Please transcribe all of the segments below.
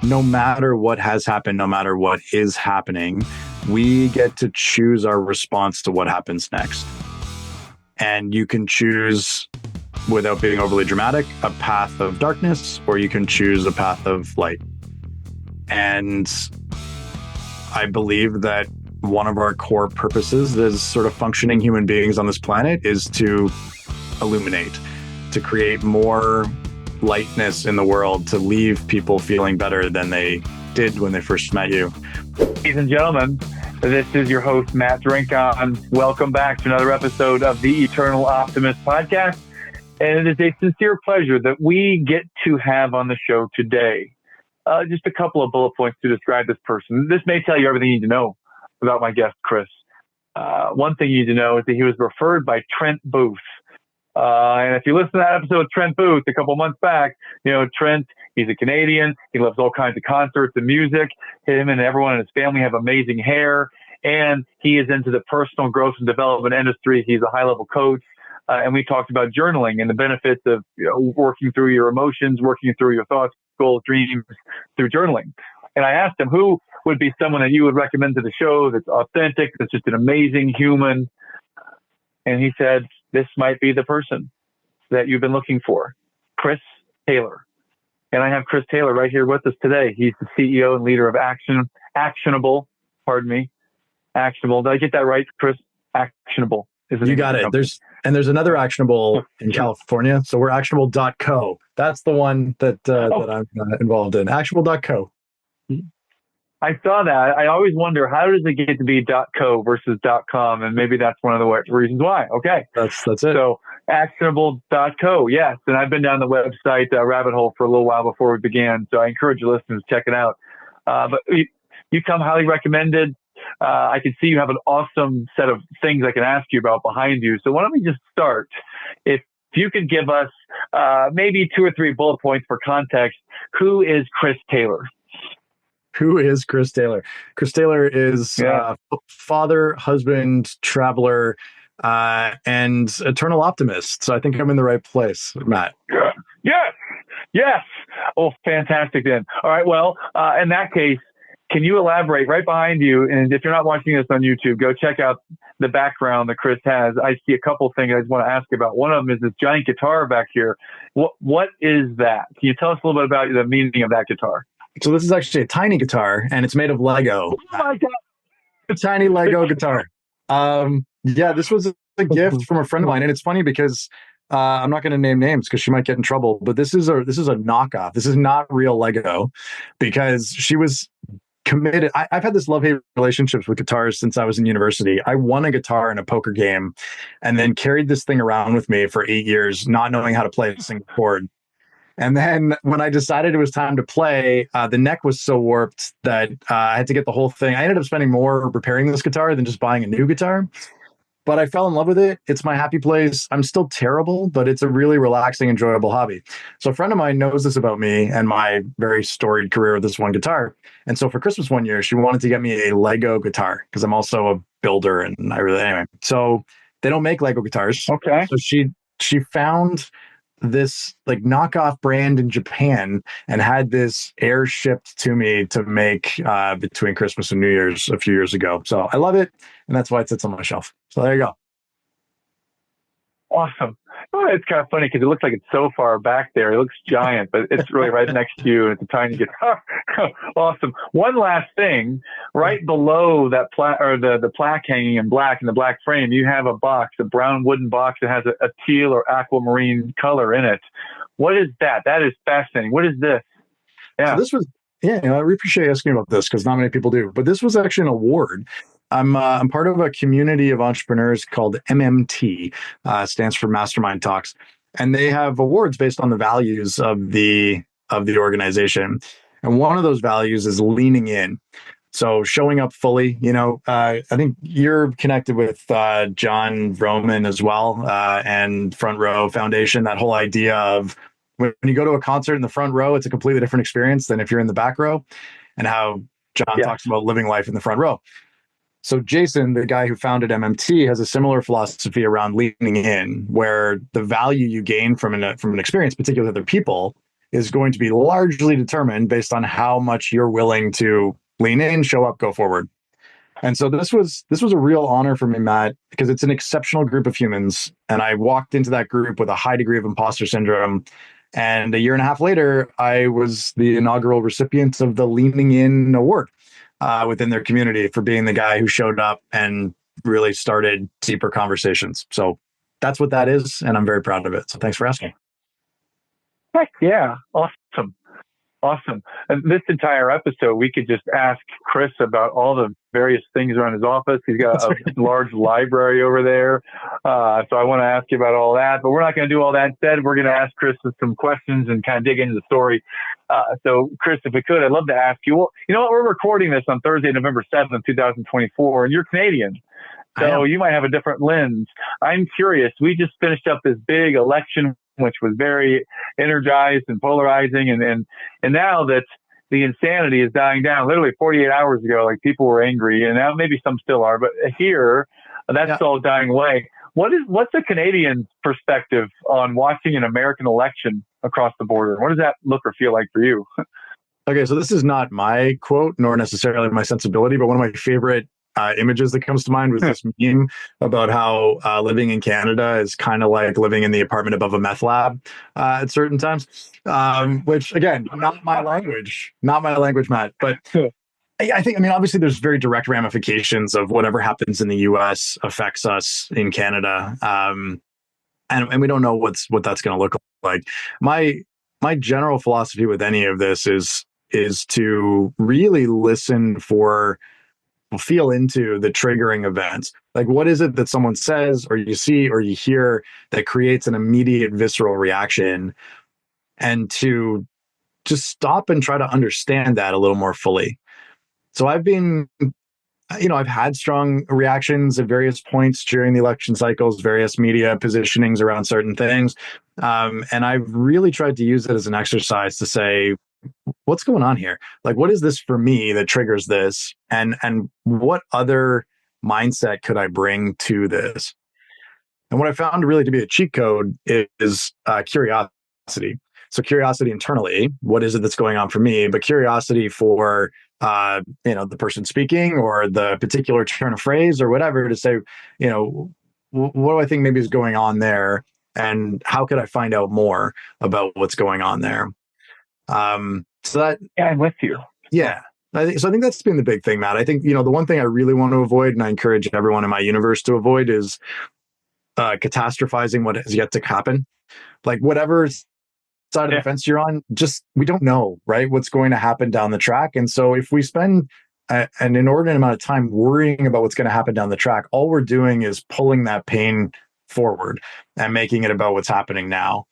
no matter what has happened, no matter what is happening, we get to choose our response to what happens next. And you can choose, without being overly dramatic, a path of darkness, or you can choose a path of light. And I believe that one of our core purposes as sort of functioning human beings on this planet is to illuminate, to create more lightness in the world, to leave people feeling better than they did when they first met you. Ladies and gentlemen, this is your host, Matt Drinkon. Welcome back to another episode of the Eternal Optimist podcast. And it is a sincere pleasure that we get to have on the show today just a couple of bullet points to describe this person. This may tell you everything you need to know about my guest, Chris. One thing you need to know is that he was referred by Trent Booth. And if you listen to that episode of Trent Booth a couple months back, you know, Trent, he's a Canadian. He loves all kinds of concerts and music. Him and everyone in his family have amazing hair. And he is into the personal growth and development industry. He's a high-level coach. And we talked about journaling and the benefits of, you know, working through your emotions, working through your thoughts, goals, dreams through journaling. And I asked him, who would be someone that you would recommend to the show that's authentic, that's just an amazing human? And he said, this might be the person that you've been looking for, Chris Taylor. And I have Chris Taylor right here with us today. He's the CEO and leader of Actionable. Actionable. Did I get that right, Chris? Actionable. You got it. There's another Actionable in California. So we're actionable.co. That's the one that I'm involved in. Actionable.co. I saw that. I always wonder, how does it get to be .co versus .com? And maybe that's one of the reasons why. Okay. That's it. So actionable.co. Yes. And I've been down the website rabbit hole for a little while before we began. So I encourage your listeners to check it out. But you come highly recommended. I can see you have an awesome set of things I can ask you about behind you. So why don't we just start? If you could give us maybe 2 or 3 bullet points for context, who is Chris Taylor? Who is Chris Taylor? Chris Taylor is father, husband, traveler, and eternal optimist. So I think I'm in the right place, Matt. Yes. Oh, fantastic then. All right. Well, in that case, can you elaborate right behind you? And if you're not watching this on YouTube, go check out the background that Chris has. I see a couple of things I just want to ask you about. One of them is this giant guitar back here. What is that? Can you tell us a little bit about the meaning of that guitar? So this is actually a tiny guitar, and it's made of Lego. Oh my God. A tiny Lego guitar. This was a gift from a friend of mine. And it's funny because I'm not going to name names because she might get in trouble, but this is a knockoff. This is not real Lego because she was committed. I've had this love-hate relationships with guitars since I was in university. I won a guitar in a poker game and then carried this thing around with me for 8 years, not knowing how to play a single chord. And then when I decided it was time to play, the neck was so warped that I had to get the whole thing. I ended up spending more repairing this guitar than just buying a new guitar. But I fell in love with it. It's my happy place. I'm still terrible, but it's a really relaxing, enjoyable hobby. So a friend of mine knows this about me and my very storied career with this one guitar. And so for Christmas one year, she wanted to get me a Lego guitar because I'm also a builder and anyway. So they don't make Lego guitars. Okay. So she found this like knockoff brand in Japan and had this air shipped to me to make between Christmas and New Year's a few years ago. So I love it. And that's why it sits on my shelf. So there you go. Awesome. Oh, it's kind of funny because it looks like it's so far back there. It looks giant, but it's really right next to you. And it's a tiny guitar. Awesome. One last thing, right below that the plaque hanging in black in the black frame, you have a box, a brown wooden box that has a teal or aquamarine color in it. What is that? That is fascinating. What is this? Yeah. So this was, I really appreciate you asking about this because not many people do, but this was actually an award. I'm part of a community of entrepreneurs called MMT, stands for Mastermind Talks, and they have awards based on the values of the organization. And one of those values is leaning in. So showing up fully, I think you're connected with John Vroman as well, and Front Row Foundation, that whole idea of when you go to a concert in the front row, it's a completely different experience than if you're in the back row, and how John talks about living life in the front row. So Jason, the guy who founded MMT, has a similar philosophy around leaning in, where the value you gain from an experience, particularly with other people, is going to be largely determined based on how much you're willing to lean in, show up, go forward. And so this was a real honor for me, Matt, because it's an exceptional group of humans. And I walked into that group with a high degree of imposter syndrome. And a year and a half later, I was the inaugural recipient of the Leaning In Award within their community for being the guy who showed up and really started deeper conversations. So that's what that is. And I'm very proud of it. So thanks for asking. Heck yeah. Awesome. Awesome. And this entire episode, we could just ask Chris about all the various things around his office. He's got a large library over there. So I want to ask you about all that, but we're not going to do all that. Instead, we're going to ask Chris some questions and kind of dig into the story. So Chris, if we could, I'd love to ask you, well, you know what? We're recording this on Thursday, November 7th, 2024, and you're Canadian. So you might have a different lens. I'm curious. We just finished up this big election, which was very energized and polarizing. And now that the insanity is dying down, literally 48 hours ago, like people were angry, and now maybe some still are, but here that's all dying away. What's a Canadian perspective on watching an American election across the border? What does that look or feel like for you? Okay, so this is not my quote, nor necessarily my sensibility, but one of my favorite images that comes to mind was this meme about how living in Canada is kind of like living in the apartment above a meth lab at certain times, which again, not my language, Matt, but I think, obviously there's very direct ramifications of whatever happens in the US affects us in Canada. And we don't know what that's going to look like. My general philosophy with any of this is to really listen for, feel into the triggering events. Like, what is it that someone says or you see or you hear that creates an immediate visceral reaction, and to just stop and try to understand that a little more fully. So I've had strong reactions at various points during the election cycles, various media positionings around certain things. And I've really tried to use it as an exercise to say, what's going on here? Like, what is this for me that triggers this? And what other mindset could I bring to this? And what I found really to be a cheat code is curiosity. So curiosity internally, what is it that's going on for me? But curiosity for the person speaking or the particular turn of phrase or whatever, to say, what do I think maybe is going on there, and how could I find out more about what's going on there? So that, I'm with you. Yeah. I think that's been the big thing, Matt. I think, the one thing I really want to avoid, and I encourage everyone in my universe to avoid, is catastrophizing what has yet to happen. Like, whatever side of the fence you're on, just, we don't know, right, what's going to happen down the track. And so if we spend an inordinate amount of time worrying about what's going to happen down the track, all we're doing is pulling that pain forward and making it about what's happening now.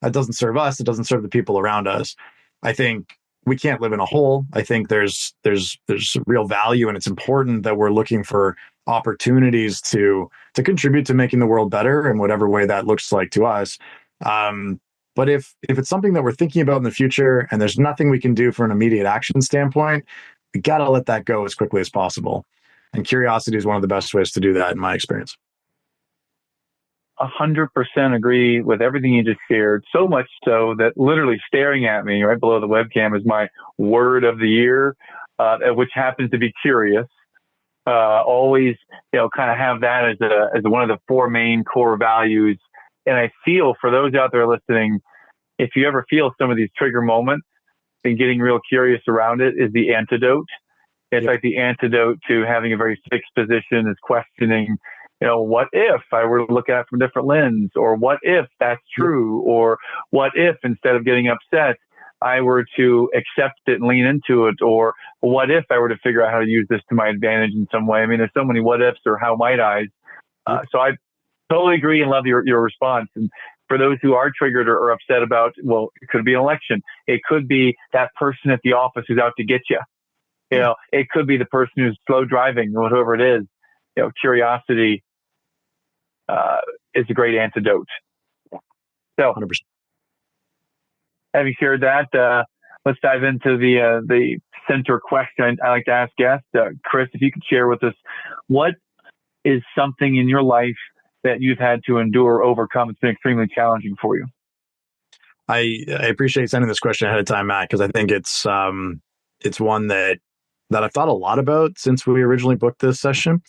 That doesn't serve us. It doesn't serve the people around us. I think we can't live in a hole. I think there's real value, and it's important that we're looking for opportunities to contribute to making the world better in whatever way that looks like to us. But if it's something that we're thinking about in the future and there's nothing we can do for an immediate action standpoint, we got to let that go as quickly as possible. And curiosity is one of the best ways to do that, in my experience. 100% agree with everything you just shared. So much so that literally staring at me right below the webcam is my word of the year, which happens to be curious. Always, kind of have that as one of the four main core values. And I feel, for those out there listening, if you ever feel some of these trigger moments, then getting real curious around it is the antidote. It's like the antidote to having a very fixed position, is questioning, what if I were to look at it from a different lens, or what if that's true, or what if, instead of getting upset, I were to accept it and lean into it, or what if I were to figure out how to use this to my advantage in some way. There's so many what ifs, or how might I. So I totally agree and love your response. And for those who are triggered or upset about, well, it could be an election. It could be that person at the office who's out to get you. It could be the person who's slow driving, or whoever it is. Curiosity is a great antidote. So, 100%. Having shared that, let's dive into the center question I like to ask guests. Chris, if you could share with us, what is something in your life that you've had to endure or overcome? It's been extremely challenging for you. I appreciate sending this question ahead of time, Matt, because I think it's one that I've thought a lot about since we originally booked this session.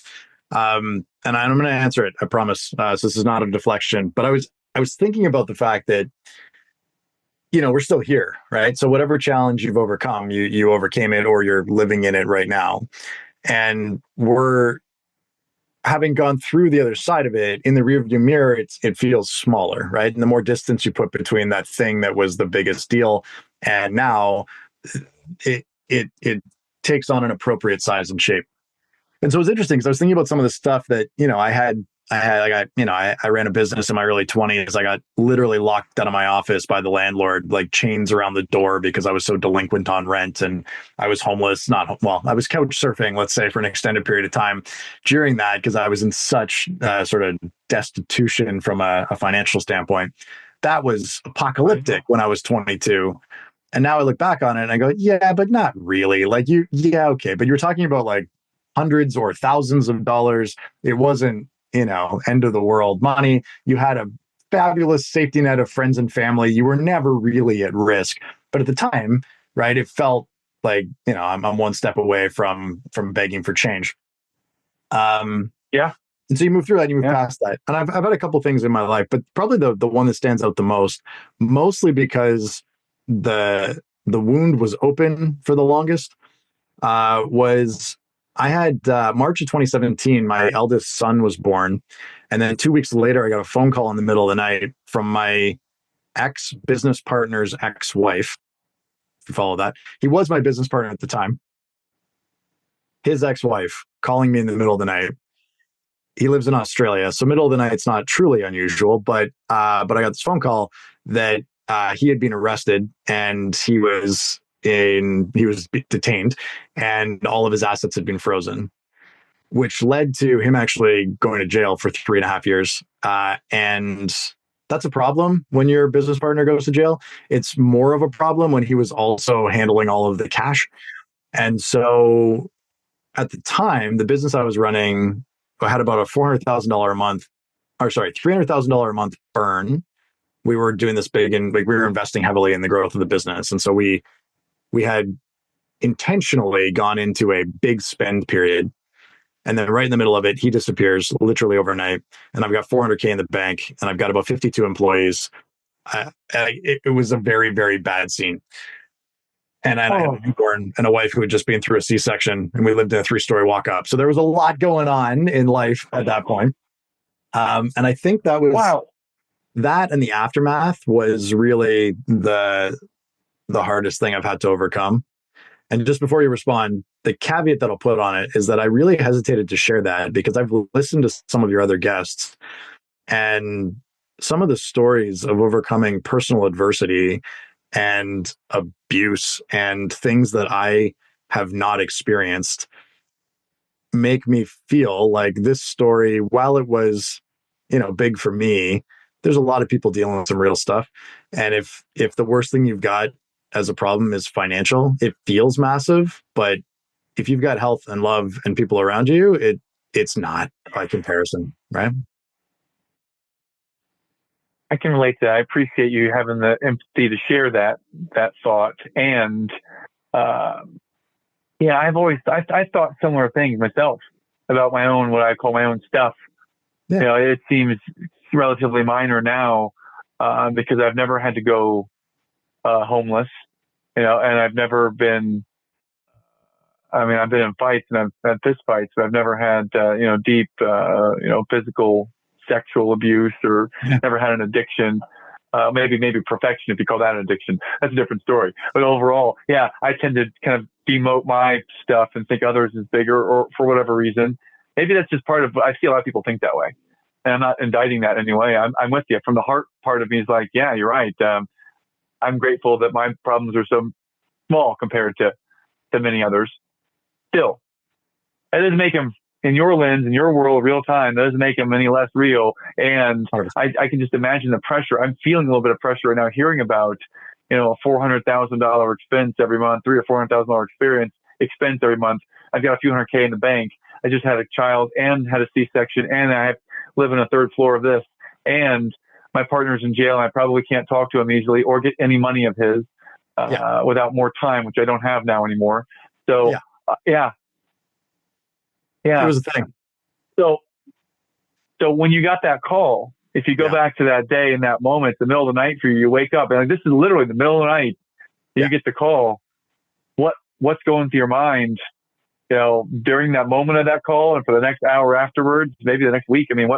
And I'm going to answer it, I promise. So this is not a deflection, but I was thinking about the fact that, we're still here, right? So whatever challenge you've overcome, you overcame it, or you're living in it right now. And we're having gone through the other side of it in the rearview mirror, it feels smaller, right? And the more distance you put between that thing that was the biggest deal, and now it takes on an appropriate size and shape. And so it was interesting because I was thinking about some of the stuff that, I ran a business in my early 20s. I got literally locked out of my office by the landlord, like chains around the door because I was so delinquent on rent, and I was homeless. I was couch surfing, let's say, for an extended period of time during that because I was in such sort of destitution from a financial standpoint. That was apocalyptic when I was 22. And now I look back on it and I go, yeah, but not really. Like yeah, okay. But you're talking about like hundreds or thousands of dollars. It wasn't, end of the world money. You had a fabulous safety net of friends and family. You were never really at risk. But at the time, right, it felt like, I'm one step away from begging for change. Yeah. And so you move through that, and you move past that. And I've had a couple things in my life, but probably the one that stands out the most, mostly because the wound was open for the longest, was I had March of 2017, my eldest son was born. And then 2 weeks later, I got a phone call in the middle of the night from my ex-business partner's ex-wife. If you follow that, he was my business partner at the time. His ex-wife calling me in the middle of the night. He lives in Australia, so middle of the night, it's not truly unusual, but I got this phone call that he had been arrested and he was detained, and all of his assets had been frozen, which led to him actually going to jail for 3.5 years. And that's a problem when your business partner goes to jail. It's more of a problem when he was also handling all of the cash. And so at the time, the business I was running had about a $400,000 a month, or sorry, $300,000 a month burn. We were doing this big, and like we were investing heavily in the growth of the business. And so we had intentionally gone into a big spend period. And then right in the middle of it, he disappears literally overnight. And I've got $400K in the bank, and I've got about 52 employees. It was a very, very bad scene. And I had a newborn and a wife who had just been through a C-section, and we lived in a 3-story walk up. So there was a lot going on in life at that point. And I think that was that, and the aftermath was really the hardest thing I've had to overcome. And just before you respond, the caveat that I'll put on it is that I really hesitated to share that because I've listened to some of your other guests, and some of the stories of overcoming personal adversity and abuse and things that I have not experienced make me feel like this story, while it was, big for me, there's a lot of people dealing with some real stuff. And if the worst thing you've got as a problem is financial, it feels massive. But if you've got health and love and people around you, it's not by comparison, right? I can relate to that. I appreciate you having the empathy to share that thought. And I thought similar things myself about my own, what I call my own stuff. Yeah. It seems relatively minor now because I've never had to go homeless, and I've never been. I mean, I've been in fights and I've had fist fights, but I've never had deep physical, sexual abuse, or never had an addiction. Maybe perfection, if you call that an addiction. That's a different story. But overall, I tend to kind of demote my stuff and think others is bigger, or for whatever reason. Maybe that's just part of. I see a lot of people think that way, and I'm not indicting that anyway. I'm with you. From the heart part of me is like, yeah, you're right. I'm grateful that my problems are so small compared to many others. Still, that doesn't make them, in your lens, in your world, real time, that doesn't make them any less real. And I can just imagine the pressure. I'm feeling a little bit of pressure right now, hearing about, a $400,000 expense every month, $300,000 or $400,000 expense every month. I've got a few $100K in the bank. I just had a child and had a C-section, and I live on a third floor of this. And my partner's in jail and I probably can't talk to him easily or get any money of his without more time, which I don't have now anymore. So, it was a thing. So when you got that call, if you go back to that day and that moment, the middle of the night for you, you wake up and like, this is literally the middle of the night. You get the call. What's going through your mind, during that moment of that call and for the next hour afterwards, maybe the next week? I mean,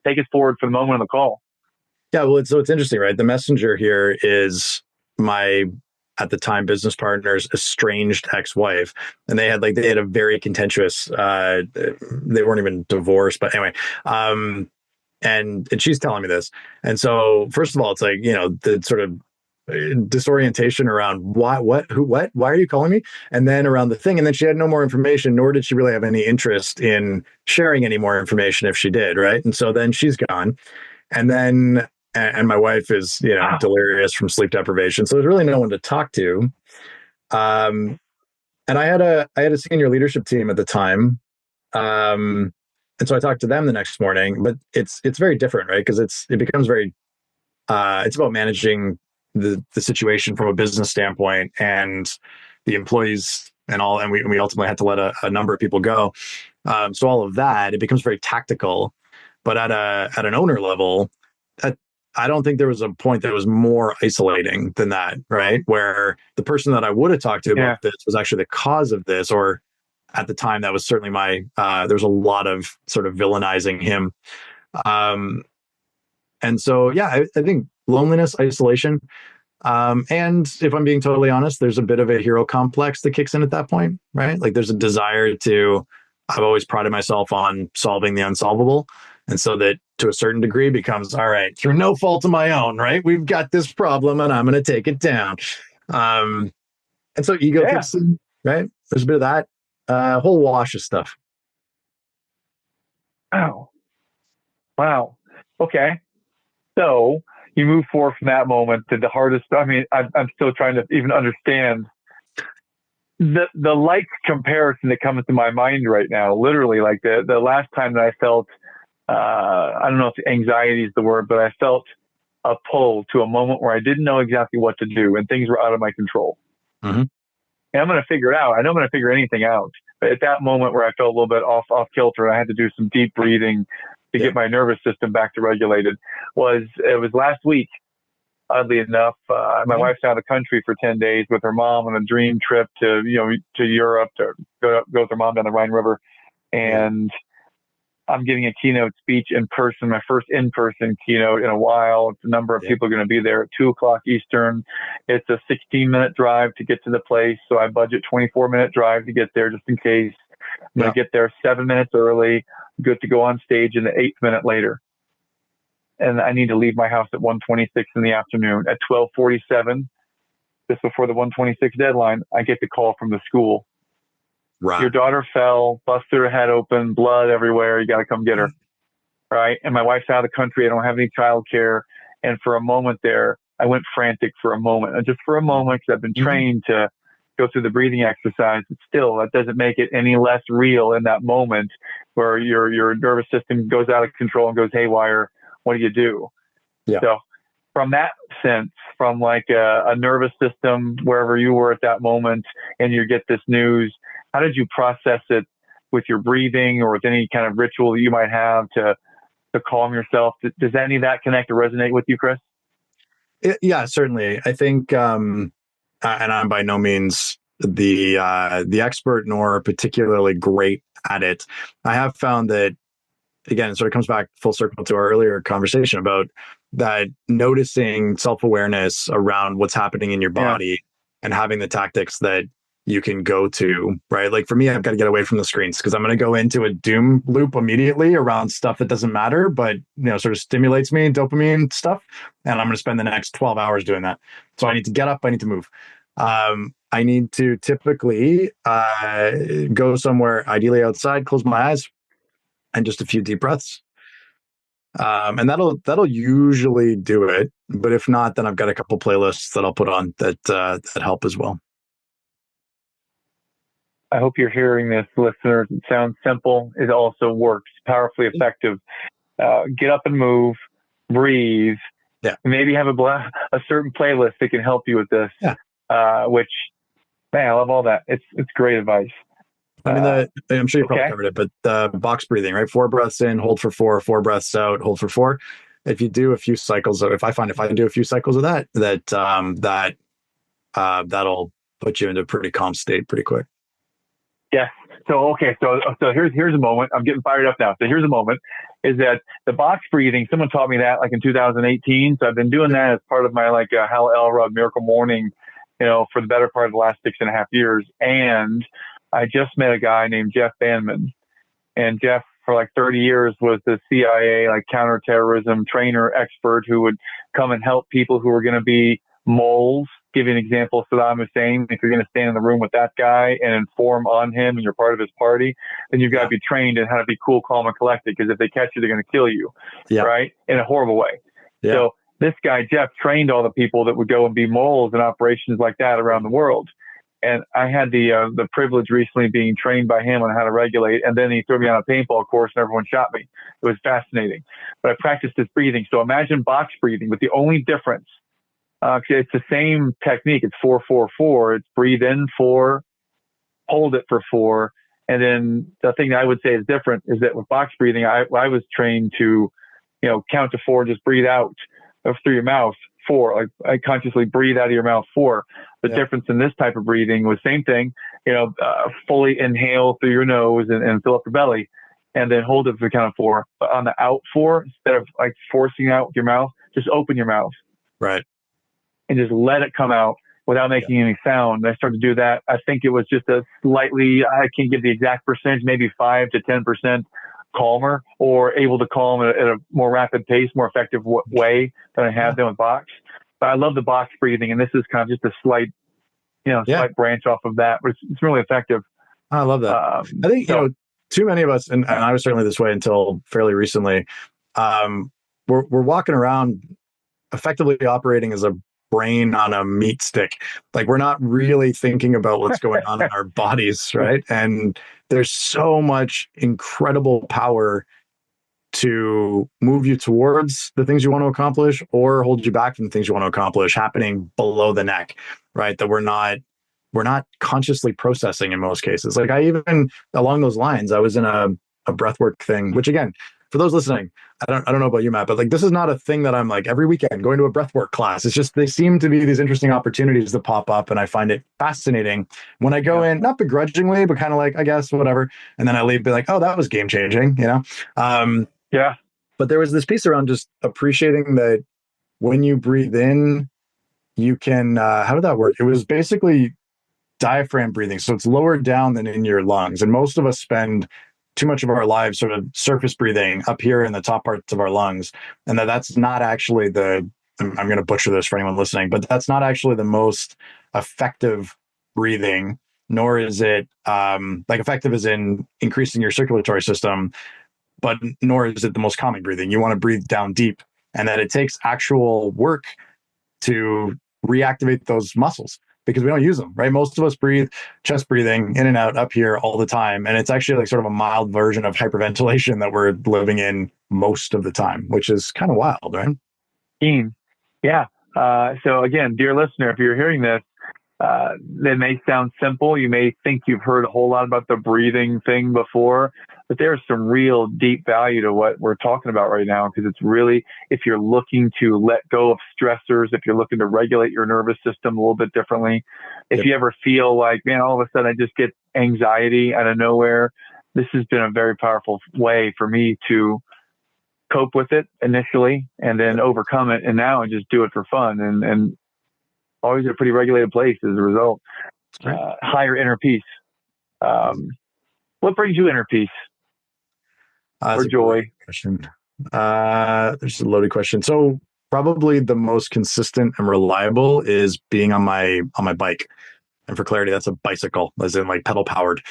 take us forward from the moment of the call. Yeah, well, it's interesting, right? The messenger here is my, at the time, business partner's estranged ex-wife, and they had a very contentious. They weren't even divorced, but anyway, and she's telling me this, and so first of all, it's the sort of disorientation around why are you calling me, and then around the thing, and then she had no more information, nor did she really have any interest in sharing any more information if she did, right? And so then she's gone, and then my wife is delirious from sleep deprivation, so there's really no one to talk to. And I had a senior leadership team at the time, and so I talked to them the next morning, but it's very different, right? Because it becomes very it's about managing the situation from a business standpoint and the employees and all, and we ultimately had to let a number of people go. So all of that, it becomes very tactical. But at an owner level, I don't think there was a point that was more isolating than that, right? Where the person that I would have talked to about this was actually the cause of this, or at the time, that was certainly there was a lot of sort of villainizing him. And so, I think loneliness, isolation, and if I'm being totally honest, there's a bit of a hero complex that kicks in at that point, right? Like there's a desire I've always prided myself on solving the unsolvable. And so that to a certain degree becomes, all right, through no fault of my own, right? We've got this problem and I'm going to take it down. And so ego kicks in, right? There's a bit of that, whole wash of stuff. Wow. Okay. So you move forward from that moment to the hardest. I mean, I'm still trying to even understand the like comparison that comes to my mind right now. Literally, like the last time that I felt, I don't know if anxiety is the word, but I felt a pull to a moment where I didn't know exactly what to do and things were out of my control. Mm-hmm. And I'm going to figure it out. I know I'm going to figure anything out. But at that moment where I felt a little bit off kilter, I had to do some deep breathing to get my nervous system back to regulated. It was last week, oddly enough. My wife's out of the country for 10 days with her mom on a dream trip to Europe to go with her mom down the Rhine River. And I'm giving a keynote speech in person, my first in-person keynote in a while. It's a number of people are going to be there at 2:00 Eastern. It's a 16-minute drive to get to the place. So I budget 24-minute drive to get there just in case. I'm going to get there 7 minutes early, good to go on stage in the 8th minute later. And I need to leave my house at 1:26 in the afternoon. At 12:47, just before the 1:26 deadline, I get the call from the school. Right. Your daughter fell, busted her head open, blood everywhere. You got to come get her. Right. And my wife's out of the country. I don't have any childcare. And for a moment there, I went frantic for a moment. And just for a moment, because I've been trained to go through the breathing exercise, but still, that doesn't make it any less real in that moment where your nervous system goes out of control and goes haywire. What do you do? Yeah. So from that sense, from like a nervous system, wherever you were at that moment, and you get this news, how did you process it with your breathing or with any kind of ritual that you might have to calm yourself? Does any of that connect or resonate with you, Chris? Yeah, certainly. I think, and I'm by no means the expert nor particularly great at it. I have found that, again, it sort of comes back full circle to our earlier conversation about that noticing self-awareness around what's happening in your body and having the tactics that you can go to, right? Like for me, I've got to get away from the screens because I'm going to go into a doom loop immediately around stuff that doesn't matter, but sort of stimulates me, dopamine stuff. And I'm going to spend the next 12 hours doing that. So I need to get up, I need to move. I need to typically go somewhere, ideally outside, close my eyes, and just a few deep breaths. And that'll usually do it. But if not, then I've got a couple playlists that I'll put on that help as well. I hope you're hearing this, listeners. It sounds simple. It also works. Powerfully effective. Get up and move. breathe, Yeah. maybe have a certain playlist that can help you with this. Yeah. Which, man, I love all that. It's great advice. I mean, I'm sure you probably okay. covered it, but the box breathing, right? 4 breaths in, hold for 4, 4 breaths out, hold for 4. If you do a few cycles of, if I do a few cycles of that'll put you into a pretty calm state pretty quick. Yes. So, okay. So here's a moment. I'm getting fired up now. So here's a moment is that the box breathing, someone taught me that like in 2018. So I've been doing that as part of my like Hal Elrod Miracle Morning, for the better part of the last 6.5 years. And I just met a guy named Jeff Banman, and Jeff for like 30 years was the CIA, like counterterrorism trainer expert who would come and help people who were going to be moles. Give you an example, Saddam Hussein, if you're going to stand in the room with that guy and inform on him and you're part of his party, then you've got to be trained in how to be cool, calm, and collected, because if they catch you, they're going to kill you, right? In a horrible way. Yeah. So this guy, Jeff, trained all the people that would go and be moles in operations like that around the world. And I had the privilege recently being trained by him on how to regulate. And then he threw me on a paintball course and everyone shot me. It was fascinating. But I practiced this breathing. So imagine box breathing, but the only difference, it's the same technique. It's 4-4-4. It's breathe in 4, hold it for 4. And then the thing that I would say is different is that with box breathing, I was trained to, count to 4, just breathe out through your mouth 4. Like I consciously breathe out of your mouth 4. The difference in this type of breathing was same thing, fully inhale through your nose and fill up your belly, and then hold it for the count of 4. But on the out 4, instead of like forcing out with your mouth, just open your mouth. Right. And just let it come out without making any sound. And I started to do that. I think it was just a slightly, I can't give the exact percentage, maybe 5 to 10% calmer, or able to calm at a more rapid pace, more effective way than I have done with box. But I love the box breathing, and this is kind of just a slight, slight branch off of that, but it's really effective. I love that. I think, too many of us, and I was certainly this way until fairly recently, we're walking around effectively operating as a brain on a meat stick. Like we're not really thinking about what's going on in our bodies, right? And there's so much incredible power to move you towards the things you want to accomplish or hold you back from the things you want to accomplish happening below the neck, right? That we're not consciously processing in most cases. Like I even, along those lines, I was in a breathwork thing, which again, for those listening, I don't know about you, Matt, but like this is not a thing that I'm like every weekend going to a breathwork class. It's just they seem to be these interesting opportunities that pop up, and I find it fascinating when I go in, not begrudgingly, but kind of like I guess whatever, and then I leave, be like, oh, that was game changing, But there was this piece around just appreciating that when you breathe in, you can. How did that work? It was basically diaphragm breathing, so it's lower down than in your lungs, and most of us spend too much of our lives sort of surface breathing up here in the top parts of our lungs. And that's not actually I'm going to butcher this for anyone listening, but that's not actually the most effective breathing, nor is it like effective as in increasing your circulatory system, but nor is it the most common breathing. You want to breathe down deep, and that it takes actual work to reactivate those muscles, because we don't use them, right? Most of us breathe chest breathing in and out up here all the time. And it's actually like sort of a mild version of hyperventilation that we're living in most of the time, which is kind of wild, right? Yeah. So again, dear listener, if you're hearing this, that may sound simple. You may think you've heard a whole lot about the breathing thing before, but there's some real deep value to what we're talking about right now, because it's really, if you're looking to let go of stressors, if you're looking to regulate your nervous system a little bit differently, if you ever feel like, man, all of a sudden I just get anxiety out of nowhere, this has been a very powerful way for me to cope with it initially and then overcome it, and now and just do it for fun, and always in a pretty regulated place as a result. Higher inner peace. What brings you inner peace or joy? Question. There's a loaded question. So probably the most consistent and reliable is being on my bike. And for clarity, that's a bicycle, as in like pedal powered.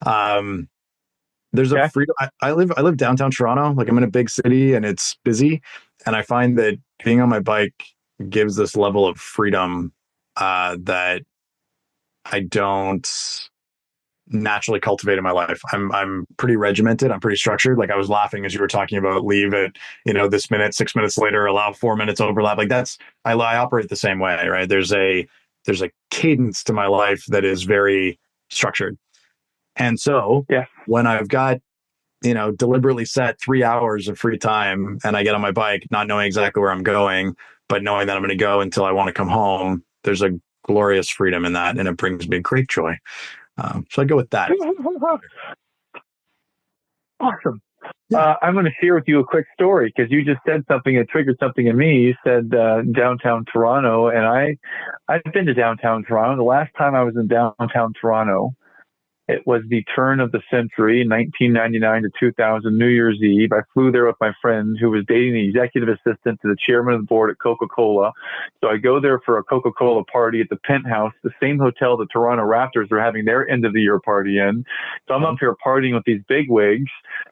There's a freedom. I live downtown Toronto. Like I'm in a big city and it's busy. And I find that being on my bike gives this level of freedom that I don't naturally cultivate in my life. I'm pretty regimented. I'm pretty structured. Like I was laughing as you were talking about leave at, this minute, 6 minutes later, allow 4 minutes overlap. Like I operate the same way, right? There's a cadence to my life that is very structured. And so Yeah. when I've got, deliberately set 3 hours of free time and I get on my bike, not knowing exactly where I'm going, but knowing that I'm going to go until I want to come home, there's a glorious freedom in that. And it brings me great joy. So I go with that. Awesome. Yeah. I'm going to share with you a quick story because you just said something that triggered something in me. You said downtown Toronto, and I've been to downtown Toronto. The last time I was in downtown Toronto, it was the turn of the century, 1999 to 2000, New Year's Eve. I flew there with my friend who was dating the executive assistant to the chairman of the board at Coca-Cola. So I go there for a Coca-Cola party at the Penthouse, the same hotel the Toronto Raptors are having their end of the year party in. So I'm up here partying with these big wigs,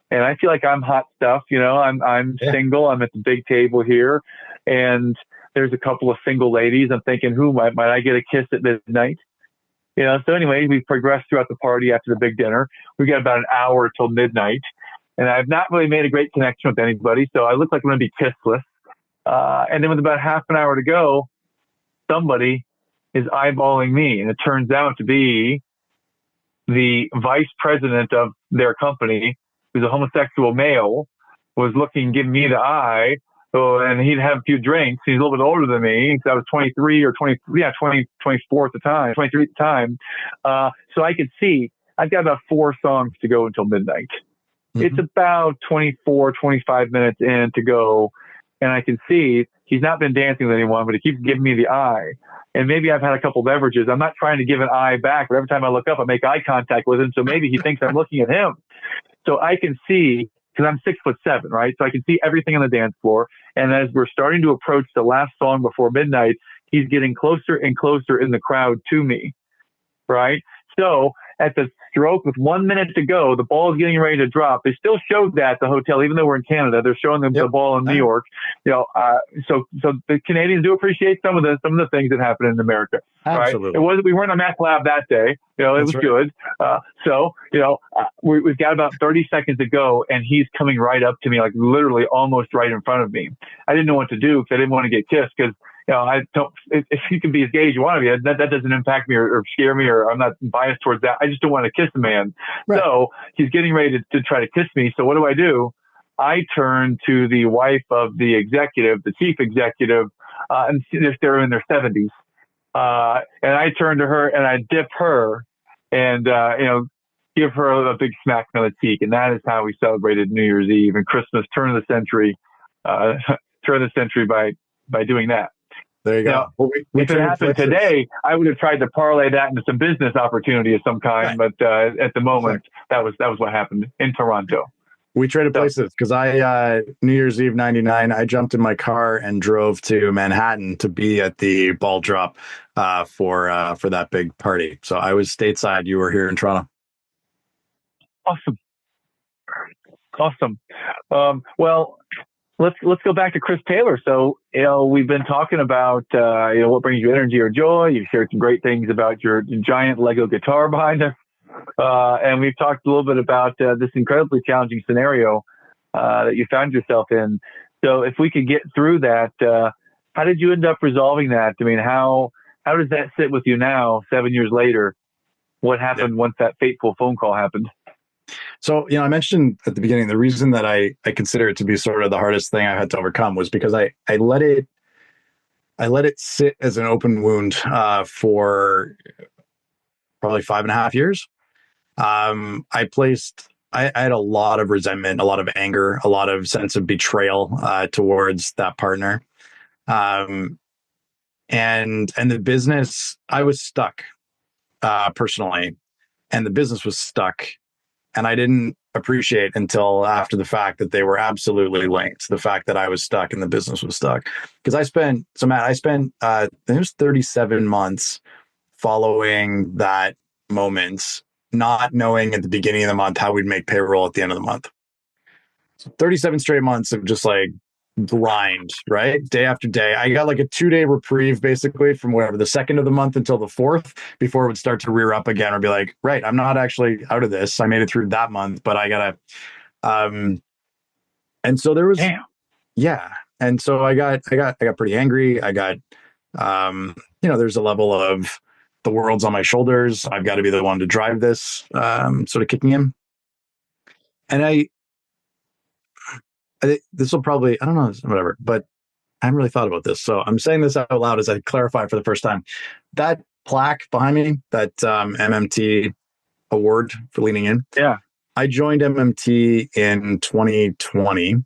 and I feel like I'm hot stuff. I'm single. I'm at the big table here, and there's a couple of single ladies. I'm thinking, who might I get a kiss at midnight? So anyway, we progressed throughout the party after the big dinner. We got about an hour till midnight, and I've not really made a great connection with anybody, so I look like I'm going to be kissless. And then with about half an hour to go, somebody is eyeballing me, and it turns out to be the vice president of their company, who's a homosexual male, was giving me the eye. So, and he'd have a few drinks. He's a little bit older than me because I was 23 or 24 at the time, 23 at the time. So I could see I've got about 4 songs to go until midnight. Mm-hmm. It's about 24, 25 minutes in to go. And I can see he's not been dancing with anyone, but he keeps giving me the eye. And maybe I've had a couple beverages. I'm not trying to give an eye back, but every time I look up, I make eye contact with him. So maybe he thinks I'm looking at him. So I can see, because I'm 6'7", right? So I can see everything on the dance floor. And as we're starting to approach the last song before midnight, he's getting closer and closer in the crowd to me, right? So at the stroke with 1 minute to go, the ball is getting ready to drop. They still showed that at the hotel, even though we're in Canada. They're showing them the ball in New York. So the Canadians do appreciate some of the things that happen in America. Absolutely. Right? We weren't a Meth lab that day. It was right. Good. We've got about 30 seconds to go, and he's coming right up to me, like literally almost right in front of me. I didn't know what to do because I didn't want to get kissed because. I don't. If you can be as gay as you want to be, that doesn't impact me or scare me, or I'm not biased towards that. I just don't want to kiss a man. Right. So he's getting ready to try to kiss me. So what do? I turn to the wife of the executive, the chief executive, and they're in their 70s. And I turn to her and I dip her, and give her a big smack on the cheek. And that is how we celebrated New Year's Eve and Christmas, turn of the century by doing that. There you go. Now, if it happened today, I would have tried to parlay that into some business opportunity of some kind. Right. But at the moment, that was what happened in Toronto. We traded places because I New Year's Eve '99, I jumped in my car and drove to Manhattan to be at the ball drop for that big party. So I was stateside. You were here in Toronto. Awesome. Well. Let's go back to Chris Taylor. So, we've been talking about, what brings you energy or joy. You've shared some great things about your giant Lego guitar behind us. And we've talked a little bit about this incredibly challenging scenario that you found yourself in. So if we could get through that, how did you end up resolving that? I mean, how does that sit with you now, 7 years later? What happened once that fateful phone call happened? So, I mentioned at the beginning, the reason that I consider it to be sort of the hardest thing I had to overcome was because I let it sit as an open wound for probably 5.5 years. I had a lot of resentment, a lot of anger, a lot of sense of betrayal towards that partner. And the business, I was stuck personally, and the business was stuck. And I didn't appreciate until after the fact that they were absolutely linked. The fact that I was stuck and the business was stuck. Because I spent, I think it was 37 months following that moment, not knowing at the beginning of the month how we'd make payroll at the end of the month. So 37 straight months of just like grind, right? Day after day. I got like a 2-day reprieve basically from whatever, the 2nd of the month until the 4th before it would start to rear up again or be like, right, I'm not actually out of this. I made it through that month, but I gotta, and so there was, Damn. yeah. And so I got pretty angry. I got, there's a level of the world's on my shoulders. I've got to be the one to drive this, sort of kicking in. And I think this will probably, I don't know, whatever, but I haven't really thought about this. So I'm saying this out loud as I clarify for the first time. That plaque behind me, that MMT award for leaning in. Yeah. I joined MMT in 2020,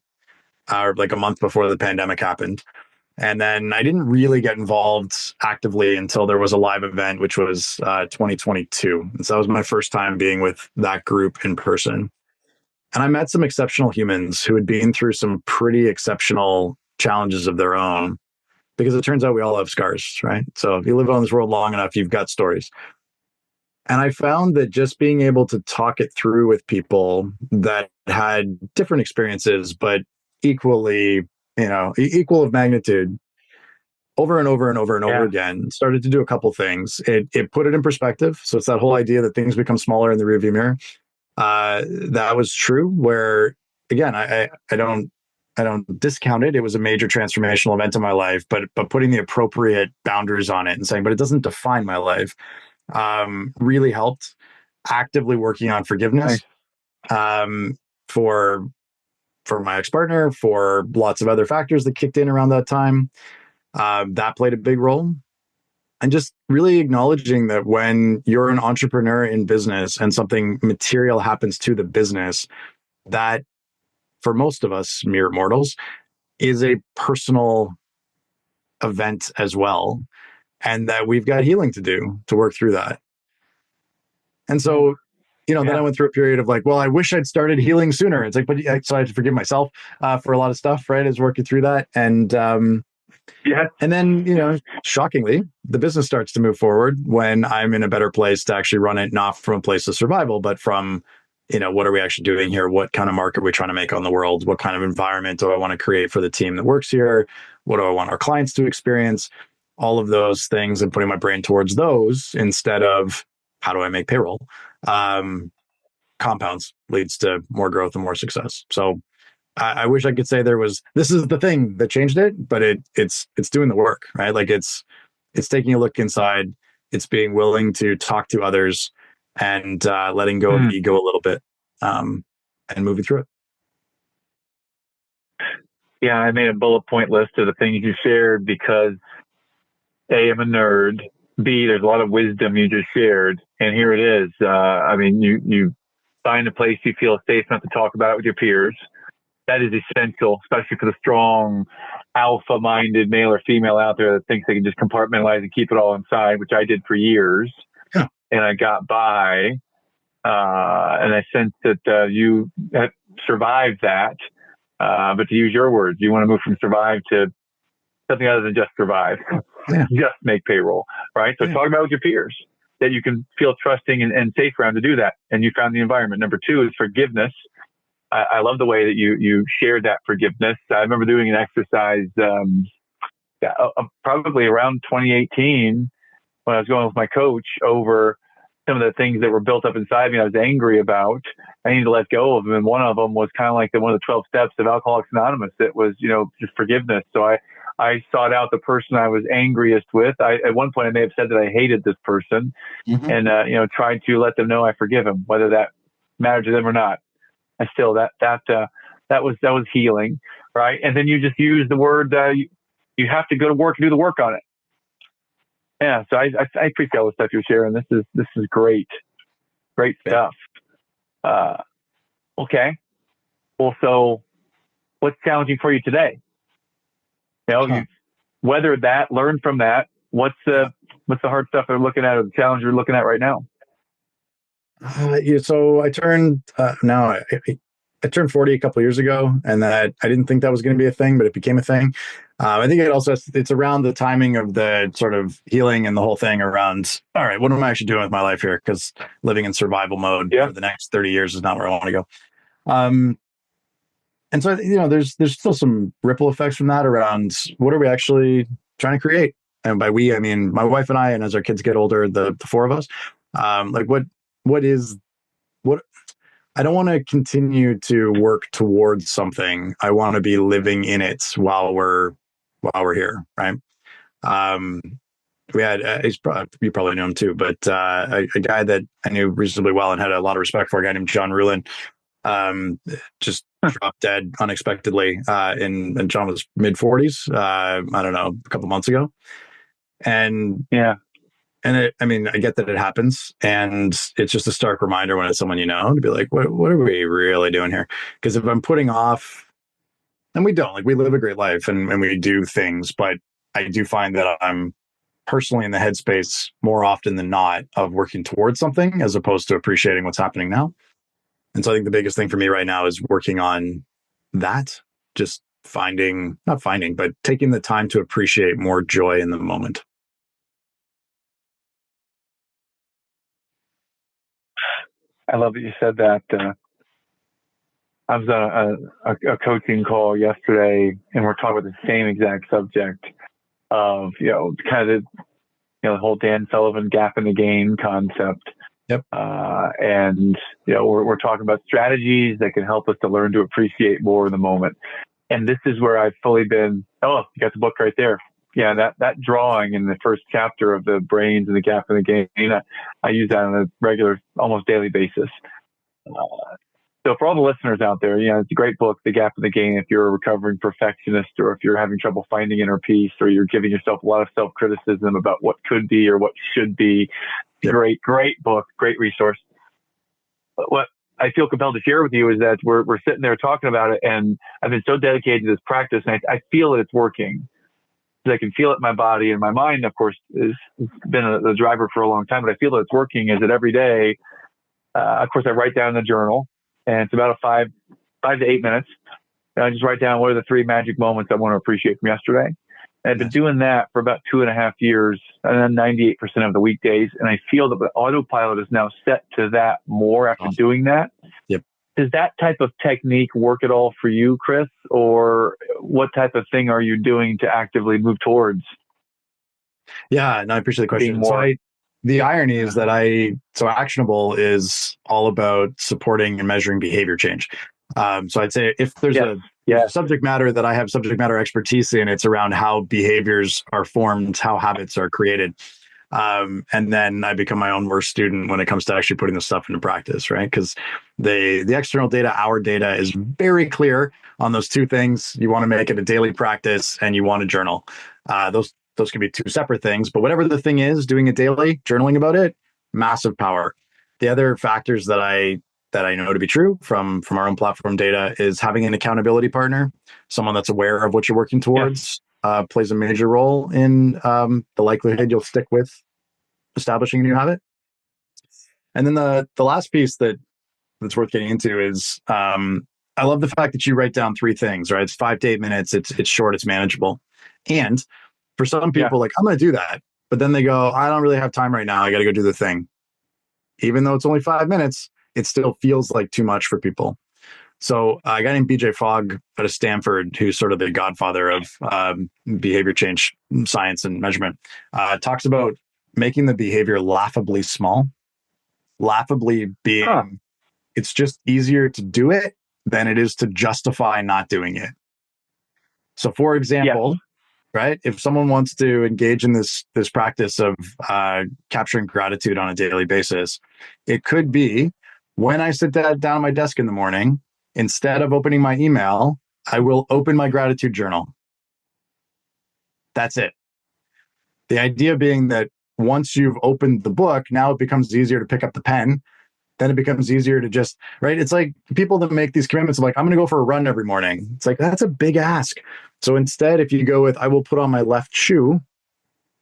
like a month before the pandemic happened. And then I didn't really get involved actively until there was a live event, which was 2022. And so that was my first time being with that group in person. And I met some exceptional humans who had been through some pretty exceptional challenges of their own, because it turns out we all have scars, right? So if you live on this world long enough, you've got stories. And I found that just being able to talk it through with people that had different experiences, but equally, equal of magnitude, over and over and over and over again, started to do a couple things. It put it in perspective. So it's that whole idea that things become smaller in the rearview mirror. That was true. Where again, I don't discount it. It was a major transformational event in my life, but putting the appropriate boundaries on it and saying, but it doesn't define my life, really helped. Actively working on forgiveness, for my ex-partner, for lots of other factors that kicked in around that time. That played a big role. And just really acknowledging that when you're an entrepreneur in business and something material happens to the business, that for most of us mere mortals is a personal event as well. And that we've got healing to do to work through that. And so, then I went through a period of like, well, I wish I'd started healing sooner. It's like, but so I had to forgive myself for a lot of stuff, right? As working through that. And and then, shockingly, the business starts to move forward when I'm in a better place to actually run it, not from a place of survival, but from, what are we actually doing here? What kind of market are we trying to make on the world? What kind of environment do I want to create for the team that works here? What do I want our clients to experience? All of those things, and putting my brain towards those instead of how do I make payroll, compounds, leads to more growth and more success. So I wish I could say this is the thing that changed it, but it's doing the work, right? Like it's taking a look inside. It's being willing to talk to others and letting go of ego a little bit, and moving through it. Yeah, I made a bullet point list of the things you shared because A, I'm a nerd. B, there's a lot of wisdom you just shared, and here it is. You find a place you feel safe enough to talk about it with your peers. That is essential, especially for the strong, alpha-minded male or female out there that thinks they can just compartmentalize and keep it all inside, which I did for years. Yeah. And I got by, and I sensed that you had survived that. But to use your words, you want to move from survive to something other than just survive, just make payroll, right? So talk about it with your peers that you can feel trusting and safe around to do that. And you found the environment. Number 2 is forgiveness. I love the way that you shared that forgiveness. I remember doing an exercise probably around 2018 when I was going with my coach over some of the things that were built up inside me I was angry about. I needed to let go of them. And one of them was kind of like one of the 12 steps of Alcoholics Anonymous. It was, just forgiveness. So I sought out the person I was angriest with. At one point I may have said that I hated this person, and tried to let them know I forgive him, whether that mattered to them or not. I still that was healing, right? And then you just use the word you have to go to work and do the work on it. Yeah, so I appreciate all the stuff you're sharing. This is great stuff. Okay, well, so what's challenging for you today? You weathered that, learned from that. What's the hard stuff you're looking at, or the challenge you're looking at right now? So I turned I turned 40 a couple of years ago, and that I didn't think that was going to be a thing, but it became a thing. I think it's around the timing of the sort of healing and the whole thing around, all right, what am I actually doing with my life here? Because living in survival mode for the next 30 years is not where I want to go. And so, there's still some ripple effects from that around what are we actually trying to create? And by we, I mean my wife and I, and as our kids get older, the four of us, like what I don't want to continue to work towards something. I want to be living in it while we're here, right? Um, we had you probably know him too, but a guy that I knew reasonably well and had a lot of respect for, a guy named John Rulin, just dropped dead unexpectedly. And John was mid-40s. I don't know, a couple months ago, and Yeah. I mean, I get that it happens, and it's just a stark reminder when it's someone to be like, what are we really doing here? Because if I'm putting off, and we don't, like, we live a great life and we do things, but I do find that I'm personally in the headspace more often than not of working towards something as opposed to appreciating what's happening now. And so I think the biggest thing for me right now is working on that, just not finding, but taking the time to appreciate more joy in the moment. I love that you said that. I was on a coaching call yesterday, and we're talking about the same exact subject of, kind of the whole Dan Sullivan gap in the gain concept. Yep. And, we're talking about strategies that can help us to learn to appreciate more in the moment. And this is where I've fully been, you got the book right there. Yeah, that drawing in the first chapter of the brains and the gap in the gain, I use that on a regular, almost daily basis. So for all the listeners out there, it's a great book, The Gap in the Gain, if you're a recovering perfectionist or if you're having trouble finding inner peace or you're giving yourself a lot of self-criticism about what could be or what should be. Yep. Great book, great resource. But what I feel compelled to share with you is that we're sitting there talking about it, and I've been so dedicated to this practice, and I feel that it's working. I can feel it in my body, and my mind, of course, has been the driver for a long time, but I feel that it's working is that every day, of course, I write down in the journal, and it's about 5 to 8 minutes. And I just write down what are the 3 magic moments I want to appreciate from yesterday. And I've been doing that for about 2.5 years, and then 98% of the weekdays. And I feel that the autopilot is now set to that more after doing that. Yep. Does that type of technique work at all for you, Chris? Or what type of thing are you doing to actively move towards? Yeah, and I appreciate the question. So the irony is that Actionable is all about supporting and measuring behavior change. So I'd say if there's a subject matter that I have subject matter expertise in, it's around how behaviors are formed, how habits are created. And then I become my own worst student when it comes to actually putting this stuff into practice, right? Because the external data, our data, is very clear on those two things. You want to make it a daily practice and you want to journal. Those can be two separate things, but whatever the thing is, doing it daily, journaling about it, massive power. The other factors that I know to be true from our own platform data is having an accountability partner, someone that's aware of what you're working towards, plays a major role in the likelihood you'll stick with establishing a new habit. And then the last piece that's worth getting into is I love the fact that you write down 3 things, right? It's 5 to 8 minutes. It's short, it's manageable. And for some people, like, I'm going to do that. But then they go, I don't really have time right now. I got to go do the thing. Even though it's only 5 minutes, it still feels like too much for people. So a guy named BJ Fogg out of Stanford, who's sort of the godfather of behavior change science and measurement, talks about making the behavior laughably small. Laughably being, it's just easier to do it than it is to justify not doing it. So for example, right, if someone wants to engage in this practice of capturing gratitude on a daily basis, it could be when I sit down at my desk in the morning, instead of opening my email, I will open my gratitude journal. That's it. The idea being that once you've opened the book, now it becomes easier to pick up the pen. Then it becomes easier to just, right? It's like people that make these commitments of like, I'm going to go for a run every morning. It's like, that's a big ask. So instead, if you go with, I will put on my left shoe,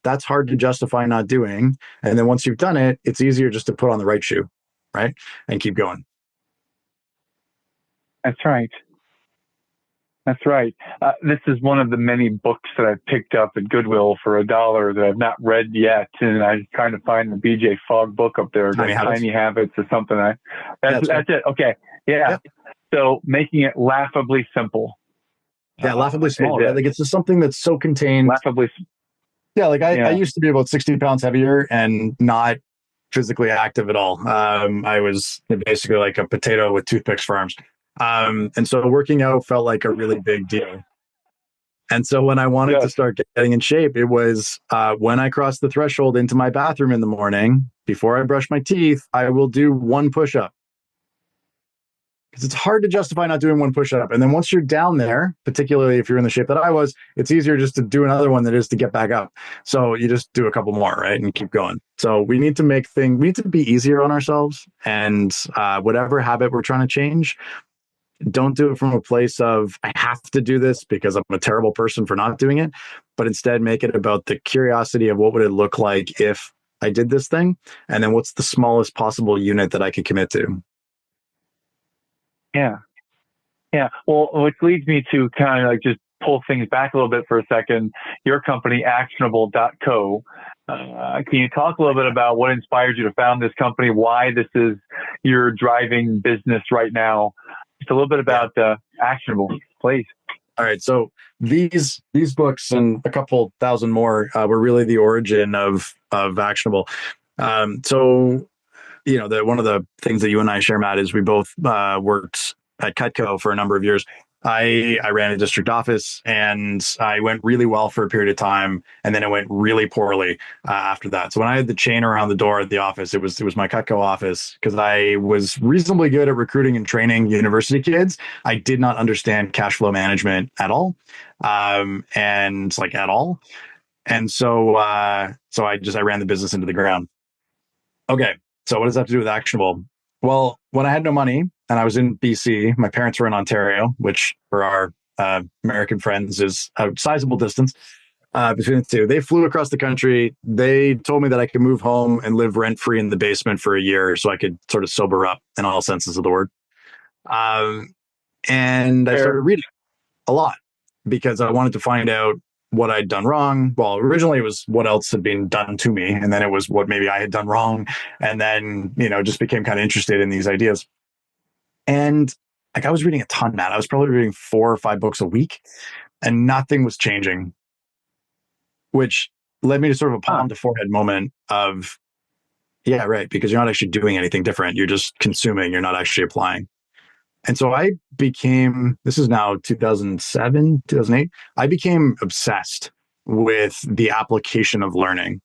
that's hard to justify not doing. And then once you've done it, it's easier just to put on the right shoe, right? And keep going. That's right. That's right. This is one of the many books that I've picked up at Goodwill for $1 that I've not read yet, and I'm trying to find the BJ Fogg book up there, Tiny Habits or something. That's it. Okay, yeah. So making it laughably simple. Yeah, laughably small, right? Like it's just something that's so contained. Laughably. Yeah, like I used to be about 60 pounds heavier and not physically active at all. I was basically like a potato with toothpicks for arms. And so working out felt like a really big deal. And so when I wanted to start getting in shape, it was when I crossed the threshold into my bathroom in the morning, before I brush my teeth, I will do one push-up. Because it's hard to justify not doing one push-up. And then once you're down there, particularly if you're in the shape that I was, it's easier just to do another one than it is to get back up. So you just do a couple more, right? And keep going. So we need to we need to be easier on ourselves. And whatever habit we're trying to change, don't do it from a place of, I have to do this because I'm a terrible person for not doing it. But instead make it about the curiosity of what would it look like if I did this thing? And then what's the smallest possible unit that I could commit to? Yeah. Yeah. Well, which leads me to kind of like just pull things back a little bit for a second. Your company, actionable.co. Can you talk a little bit about what inspired you to found this company, why this is your driving business right now? Just a little bit about Actionable, please. All right. So these books and a couple thousand more were really the origin of Actionable. So one of the things that you and I share, Matt, is we both worked at Cutco for a number of years. I ran a district office, and I went really well for a period of time, and then it went really poorly after that. So when I had the chain around the door at the office, it was my Cutco office, because I was reasonably good at recruiting and training university kids. I did not understand cash flow management at all, and like at all. And so I ran the business into the ground. Okay. So what does that have to do with Actionable? Well, when I had no money and I was in BC, my parents were in Ontario, which for our American friends is a sizable distance between the two. They flew across the country. They told me that I could move home and live rent-free in the basement for a year so I could sort of sober up in all senses of the word. And I started reading a lot because I wanted to find out what I'd done wrong. Well, originally it was what else had been done to me. And then it was what maybe I had done wrong. And then, just became kind of interested in these ideas. And like I was reading a ton, Matt. I was probably reading 4 or 5 books a week and nothing was changing, which led me to sort of a palm to forehead moment of, yeah, right. Because you're not actually doing anything different. You're just consuming. You're not actually applying. And so I became, this is now 2007, 2008, I became obsessed with the application of learning,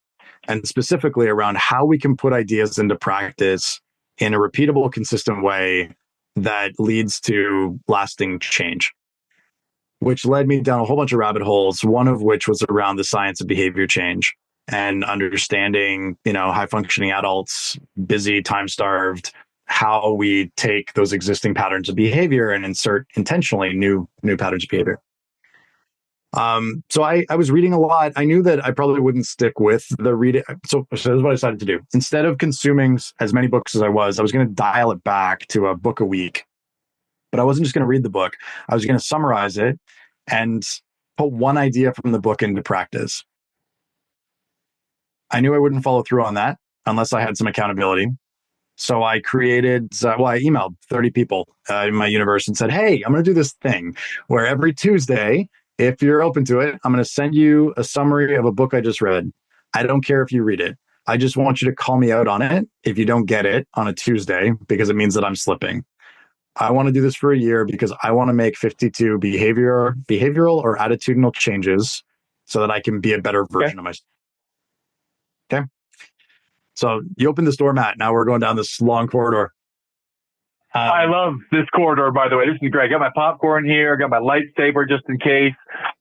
and specifically around how we can put ideas into practice in a repeatable, consistent way that leads to lasting change, which led me down a whole bunch of rabbit holes, one of which was around the science of behavior change and understanding, high functioning adults, busy, time starved, how we take those existing patterns of behavior and insert intentionally new patterns of behavior. So I was reading a lot. I knew that I probably wouldn't stick with the reading. So this is what I decided to do. Instead of consuming as many books as I was going to dial it back to a book a week. But I wasn't just going to read the book. I was going to summarize it and put one idea from the book into practice. I knew I wouldn't follow through on that unless I had some accountability. So I created, I emailed 30 people in my universe and said, hey, I'm going to do this thing where every Tuesday, if you're open to it, I'm going to send you a summary of a book I just read. I don't care if you read it. I just want you to call me out on it if you don't get it on a Tuesday, because it means that I'm slipping. I want to do this for a year because I want to make 52 behavioral or attitudinal changes so that I can be a better version of myself. Okay. So you open this door, Matt. Now we're going down this long corridor. I love this corridor, by the way. This is great. I got my popcorn here. I got my lightsaber just in case.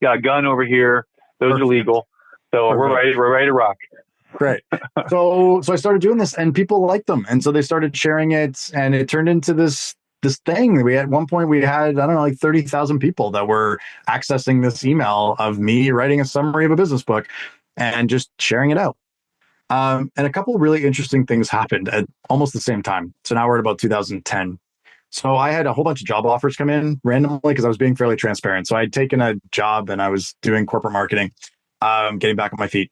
Got a gun over here. Those are legal. So we're ready to rock. Great. So I started doing this and people liked them. And so they started sharing it and it turned into this thing. At one point we had, like 30,000 people that were accessing this email of me writing a summary of a business book and just sharing it out. And a couple of really interesting things happened at almost the same time. So now we're at about 2010. So I had a whole bunch of job offers come in randomly because I was being fairly transparent. So I'd taken a job and I was doing corporate marketing, getting back on my feet.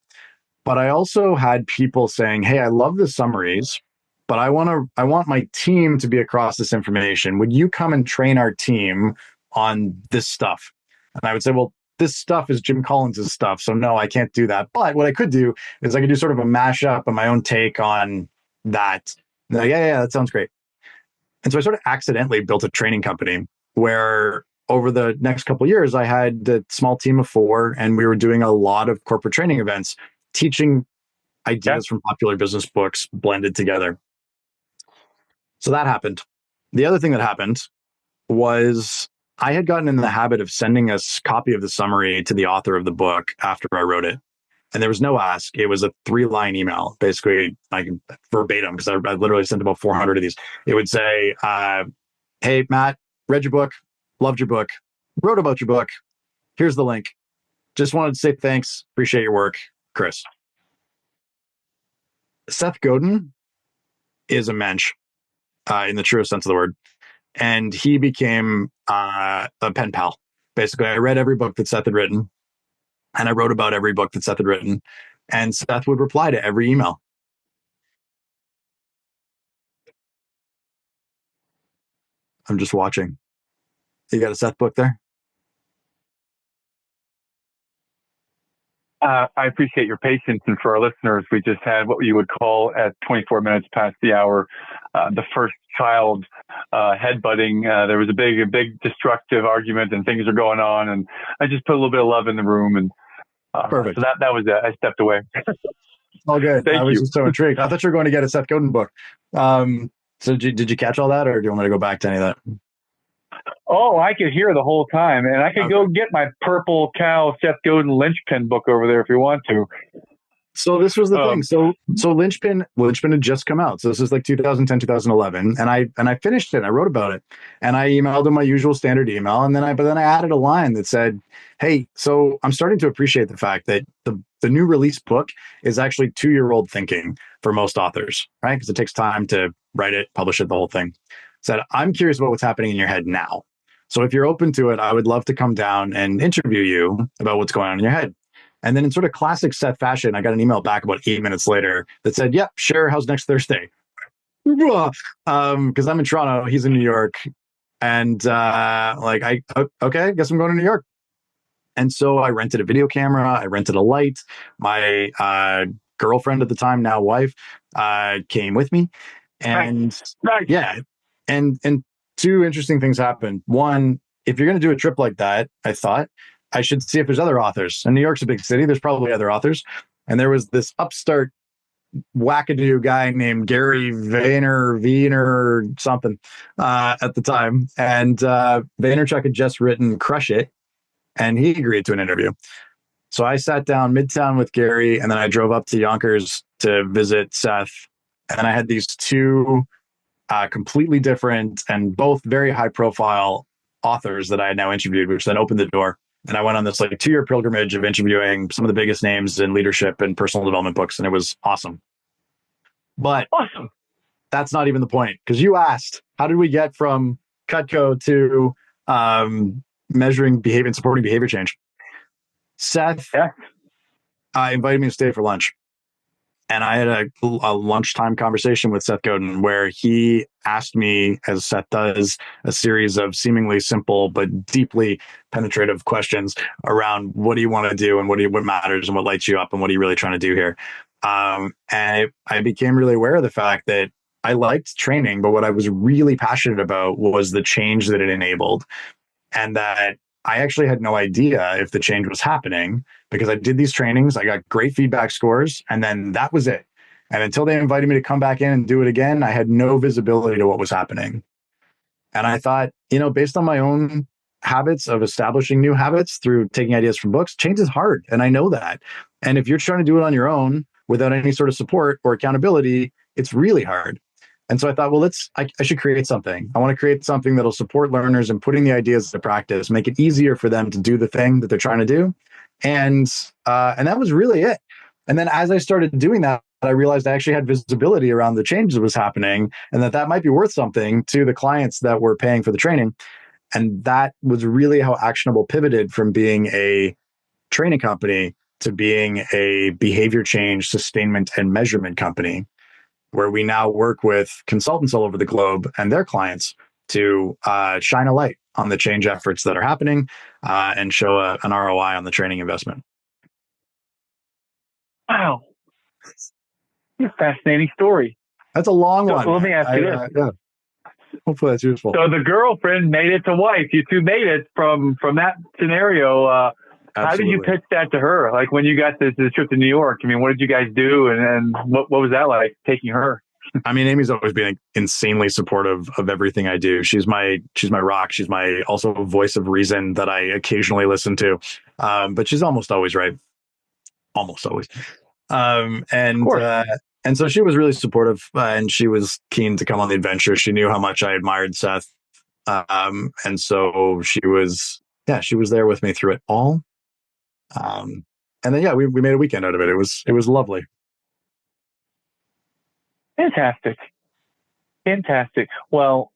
But I also had people saying, hey, I love the summaries. but I want my team to be across this information. Would you come and train our team on this stuff? And I would say, well, this stuff is Jim Collins's stuff. So no, I can't do that. But what I could do is I could do sort of a mashup of my own take on that. And like, yeah, that sounds great. And so I sort of accidentally built a training company where over the next couple of years, I had a small team of 4, and we were doing a lot of corporate training events, teaching ideas from popular business books blended together. So that happened. The other thing that happened was I had gotten in the habit of sending a copy of the summary to the author of the book after I wrote it. And there was no ask. It was a 3-line email, basically like verbatim, because I literally sent about 400 of these. It would say, hey, Matt, read your book, loved your book, wrote about your book. Here's the link. Just wanted to say thanks. Appreciate your work, Chris. Seth Godin is a mensch in the truest sense of the word. And he became a pen pal. Basically, I read every book that Seth had written, and I wrote about every book that Seth had written. And Seth would reply to every email. I'm just watching. You got a Seth book there? I appreciate your patience. And for our listeners, we just had what you would call at 24 minutes past the hour, the first child headbutting. There was a big destructive argument, and things are going on. And I just put a little bit of love in the room. And Perfect. So that was it. I stepped away. All good. I was just so intrigued. I thought you were going to get a Seth Godin book. So did you catch all that, or do you want me to go back to any of that? Oh, I could hear the whole time, and I could go get my purple cow Seth Godin linchpin book over there if you want to. So this was the thing. So linchpin had just come out. So this is like 2010, 2011, and I finished it. I wrote about it, and I emailed him my usual standard email, and then I added a line that said, "Hey, so I'm starting to appreciate the fact that the new release book is actually 2-year-old thinking for most authors, right? Because it takes time to write it, publish it, the whole thing." Said, "I'm curious about what's happening in your head now. So if you're open to it, I would love to come down and interview you about what's going on in your head." And then in sort of classic Seth fashion, I got an email back about 8 minutes later that said, "Yep, sure. How's next Thursday?" Because I'm in Toronto, he's in New York. And okay, guess I'm going to New York. And so I rented a video camera. I rented a light. My girlfriend at the time, now wife, came with me. And Right. yeah, and 2 interesting things happened. One, if you're going to do a trip like that, I thought I should see if there's other authors. And New York's a big city. There's probably other authors. And there was this upstart wackadoo guy named Gary Vayner something at the time. And Vaynerchuk had just written Crush It, and he agreed to an interview. So I sat down Midtown with Gary, and then I drove up to Yonkers to visit Seth. And then I had these 2 completely different and both very high profile authors that I had now interviewed, which then opened the door. And I went on this 2-year pilgrimage of interviewing some of the biggest names in leadership and personal development books. And it was awesome. But that's not even the point, because you asked, how did we get from Cutco to measuring behavior and supporting behavior change? Seth invited me to stay for lunch. And I had a lunchtime conversation with Seth Godin where he asked me, as Seth does, a series of seemingly simple but deeply penetrative questions around what do you want to do and what matters and what lights you up and what are you really trying to do here. And I became really aware of the fact that I liked training, but what I was really passionate about was the change that it enabled, and that I actually had no idea if the change was happening, because I did these trainings, I got great feedback scores, and then that was it. And until they invited me to come back in and do it again, I had no visibility to what was happening. And I thought, based on my own habits of establishing new habits through taking ideas from books, change is hard. And I know that. And if you're trying to do it on your own without any sort of support or accountability, it's really hard. And so I thought, well, I should create something. I want to create something that'll support learners in putting the ideas into practice, make it easier for them to do the thing that they're trying to do. And that was really it. And then as I started doing that, I realized I actually had visibility around the change that was happening, and that might be worth something to the clients that were paying for the training. And that was really how Actionable pivoted from being a training company to being a behavior change, sustainment, and measurement company, where we now work with consultants all over the globe and their clients to shine a light on the change efforts that are happening and show an ROI on the training investment. Wow. It's a fascinating story. That's a long one. Let me ask you this. Yeah. Hopefully that's useful. So the girlfriend made it to wife. You two made it from that scenario. How did you pitch that to her? Like when you got this trip to New York, I mean, what did you guys do? And what was that like taking her? I mean, Amy's always been insanely supportive of everything I do. She's my rock. She's my also voice of reason that I occasionally listen to. But she's almost always right. Almost always. And so she was really supportive and she was keen to come on the adventure. She knew how much I admired Seth. And so she was there with me through it all. And then, we made a weekend out of it. It was lovely. Fantastic. Well,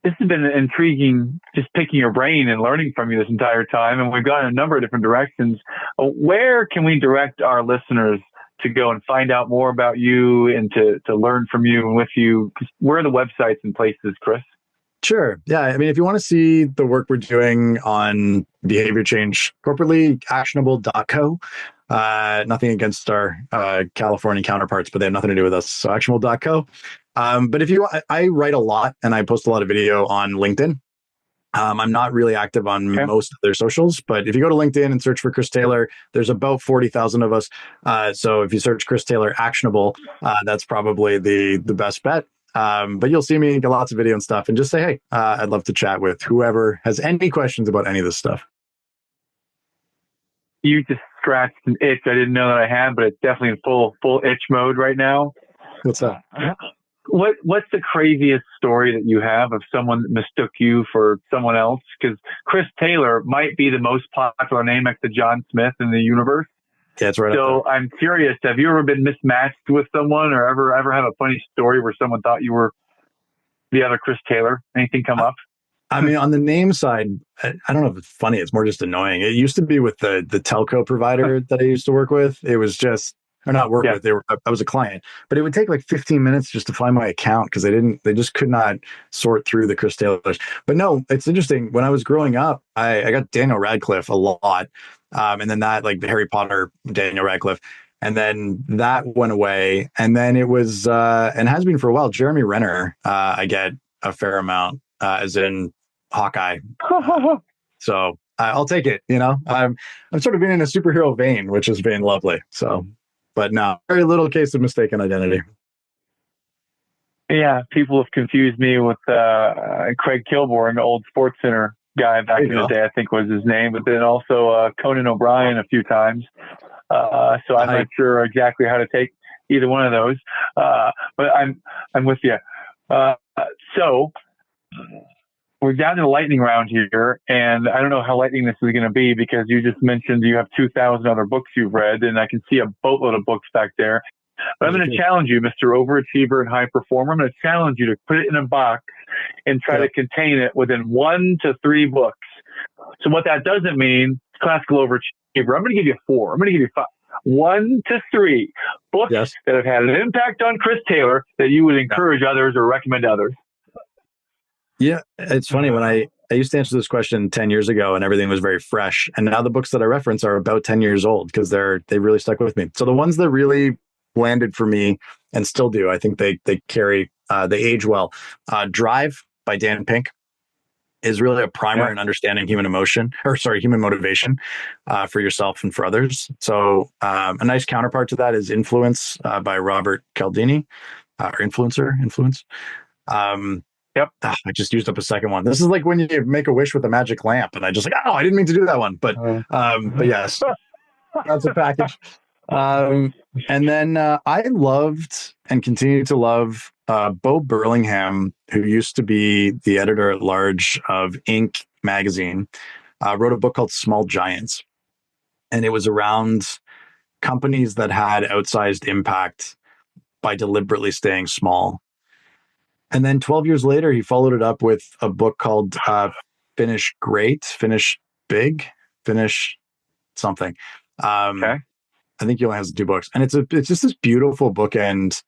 this has been intriguing, just picking your brain and learning from you this entire time. And we've gone in a number of different directions. Where can we direct our listeners to go and find out more about you and to learn from you and with you? Where are the websites and places, Chris? Sure. Yeah. I mean, if you want to see the work we're doing on behavior change corporately, actionable.co. Nothing against our California counterparts, but they have nothing to do with us. So actionable.co. But if you, I write a lot and I post a lot of video on LinkedIn. I'm not really active on most of their socials, but if you go to LinkedIn and search for Chris Taylor, there's about 40,000 of us. So if you search Chris Taylor Actionable, that's probably the best bet. But you'll see me get lots of video and stuff and just say, hey, I'd love to chat with whoever has any questions about any of this stuff. You just scratched an itch I didn't know that I had, but it's definitely in full itch mode right now. What's that? What's the craziest story that you have of someone that mistook you for someone else? Because Chris Taylor might be the most popular name next to John Smith in the universe. Yeah, that's right. So I'm curious, have you ever been mismatched with someone or ever have a funny story where someone thought you were the other Chris Taylor? Anything come up? I mean, on the name side, I don't know if it's funny. It's more just annoying. It used to be with the telco provider that I used to work with. It was just, or not work with, I was a client, but it would take like 15 minutes just to find my account because they just could not sort through the Chris Taylors. But no, it's interesting. When I was growing up, I got Daniel Radcliffe a lot. And then that, like the Harry Potter Daniel Radcliffe. And then that went away. And then it was, and has been for a while, Jeremy Renner, I get a fair amount, as in Hawkeye. So I'll take it. I'm sort of being in a superhero vein, which has been lovely. So, but no, very little case of mistaken identity. Yeah, people have confused me with Craig Kilborn, the old Sports Center guy back in the day, I think was his name, but then also Conan O'Brien a few times. So I'm not sure exactly how to take either one of those. But I'm with you. So we're down to the lightning round here, and I don't know how lightning this is going to be because you just mentioned you have 2,000 other books you've read, and I can see a boatload of books back there. But I'm going to challenge you, Mr. Overachiever and High Performer. I'm going to challenge you to put it in a box and try to contain it within 1 to 3 books. So what that doesn't mean, classical overachiever, I'm going to give you 4. I'm going to give you 5. 1 to 3 books that have had an impact on Chris Taylor that you would encourage others or recommend to others. Yeah, it's funny when I used to answer this question 10 years ago and everything was very fresh. And now the books that I reference are about 10 years old because they really stuck with me. So the ones that really landed for me and still do, I think they carry, they age well. Drive by Dan Pink is really a primer in understanding human motivation for yourself and for others. So a nice counterpart to that is Influence by Robert Cialdini, or Influence. I just used up a second one. This is like when you make a wish with a magic lamp, and I just I didn't mean to do that one, but yes, that's a package. And then I loved and continue to love Bo Burlingham, who used to be the editor at large of Inc. magazine, wrote a book called Small Giants, and it was around companies that had outsized impact by deliberately staying small. And then 12 years later, he followed it up with a book called Finish Great, Finish Big, Finish something. I think he only has 2 books. And it's just this beautiful bookend